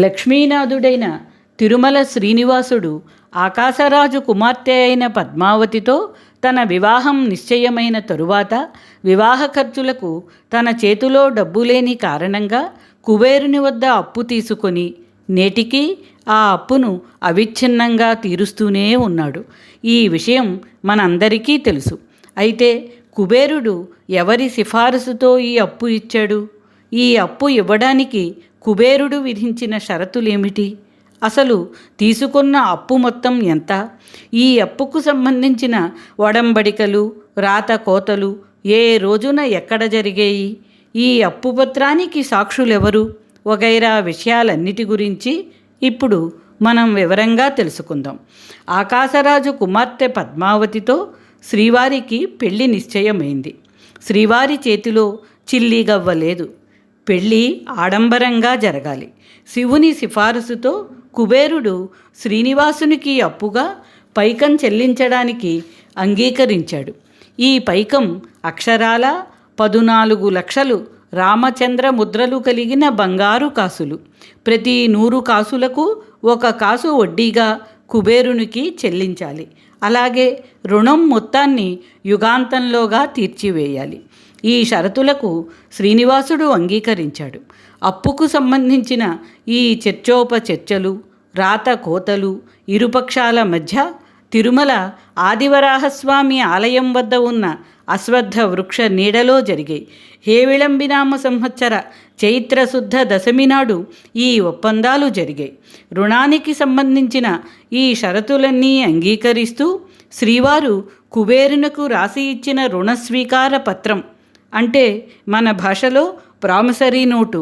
లక్ష్మీనాథుడైన తిరుమల శ్రీనివాసుడు ఆకాశరాజు కుమార్తె అయిన పద్మావతితో తన వివాహం నిశ్చయమైన తరువాత వివాహ ఖర్చులకు తన చేతిలో డబ్బు లేని కారణంగా కుబేరుని వద్ద అప్పు తీసుకొని నేటికి ఆ అప్పును అవిచ్ఛిన్నంగా తీరుస్తూనే ఉన్నాడు. ఈ విషయం మనందరికీ తెలుసు. అయితే కుబేరుడు ఎవరి సిఫారసుతో ఈ అప్పు ఇచ్చాడు? ఈ అప్పు ఇవ్వడానికి కుబేరుడు విధించిన షరతులేమిటి? అసలు తీసుకున్న అప్పు మొత్తం ఎంత? ఈ అప్పుకు సంబంధించిన ఒడంబడికలు, రాత కోతలు ఏ రోజున ఎక్కడ జరిగాయి? ఈ అప్పు పత్రానికి సాక్షులెవరు? వగైరా విషయాలన్నిటి గురించి ఇప్పుడు మనం వివరంగా తెలుసుకుందాం. ఆకాశరాజు కుమార్తె పద్మావతితో శ్రీవారికి పెళ్లి నిశ్చయమైంది. శ్రీవారి చేతిలో చిల్లిగవ్వలేదు. పెళ్ళి ఆడంబరంగా జరగాలి. శివుని సిఫారసుతో కుబేరుడు శ్రీనివాసునికి అప్పుగా పైకం చెల్లించడానికి అంగీకరించాడు. ఈ పైకం అక్షరాల 14 లక్షలు రామచంద్ర ముద్రలు కలిగిన బంగారు కాసులు. ప్రతి 100 కాసులకు 1 కాసు వడ్డీగా కుబేరునికి చెల్లించాలి. అలాగే రుణం మొత్తాన్ని యుగాంతంలోగా తీర్చివేయాలి. ఈ షరతులకు శ్రీనివాసుడు అంగీకరించాడు. అప్పుకు సంబంధించిన ఈ చర్చోపచర్చలు, రాత కోతలు ఇరుపక్షాల మధ్య తిరుమల ఆదివరాహస్వామి ఆలయం వద్ద ఉన్న అశ్వత్థ వృక్ష నీడలో జరిగాయి. హేవిళంబినామ సంవత్సర చైత్రశుద్ధ దశమి నాడు ఈ ఒప్పందాలు జరిగాయి. రుణానికి సంబంధించిన ఈ షరతులన్నీ అంగీకరిస్తూ శ్రీవారు కుబేరునకు రాసి ఇచ్చిన రుణ స్వీకార పత్రం, అంటే మన భాషలో ప్రామిసరీ నోటు,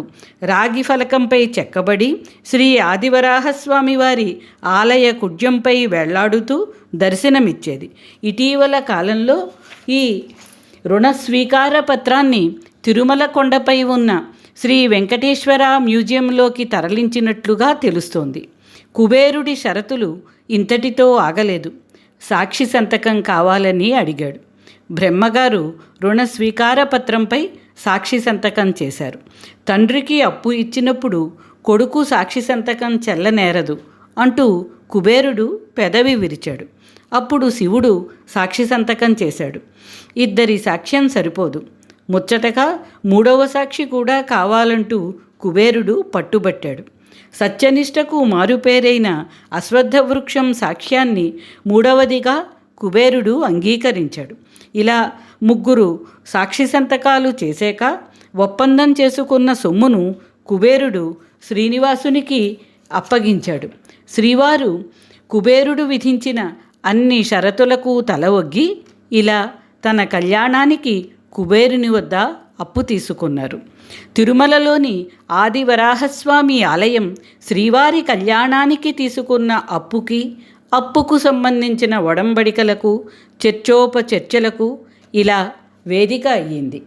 రాగి ఫలకంపై చెక్కబడి శ్రీ ఆదివరాహస్వామి వారి ఆలయ కుడ్యంపై వెళ్లాడుతూ దర్శనమిచ్చేది. ఇటీవల కాలంలో ఈ రుణ స్వీకార పత్రాన్ని తిరుమల కొండపై ఉన్న శ్రీ వెంకటేశ్వర మ్యూజియంలోకి తరలించినట్లుగా తెలుస్తోంది. కుబేరుడి షరతులు ఇంతటితో ఆగలేదు. సాక్షి సంతకం కావాలని అడిగాడు. బ్రహ్మగారు రుణ స్వీకార పత్రంపై సాక్షి సంతకం చేశారు. తండ్రికి అప్పు ఇచ్చినప్పుడు కొడుకు సాక్షి సంతకం చెల్లనేరదు అంటూ కుబేరుడు పెదవి విరిచాడు. అప్పుడు శివుడు సాక్షి సంతకం చేశాడు. ఇద్దరి సాక్ష్యం సరిపోదు, ముచ్చటగా 3వ సాక్షి కూడా కావాలంటూ కుబేరుడు పట్టుబట్టాడు. సత్యనిష్టకు మారుపేరైన అశ్వత్థ వృక్షం సాక్ష్యాన్ని 3వదిగా కుబేరుడు అంగీకరించాడు. ఇలా 3 సాక్షి సంతకాలు చేశాక ఒప్పందం చేసుకున్న సొమ్మును కుబేరుడు శ్రీనివాసునికి అప్పగించాడు. శ్రీవారు కుబేరుడు విధించిన అన్ని షరతులకు తల ఒగ్గి ఇలా తన కళ్యాణానికి కుబేరుని వద్ద అప్పు తీసుకున్నారు. తిరుమలలోని ఆదివరాహస్వామి ఆలయం శ్రీవారి కళ్యాణానికి తీసుకున్న అప్పుకు సంబంధించిన ఒడంబడికలకు, చర్చోపచర్చలకు ఇలా వేదిక అయ్యింది.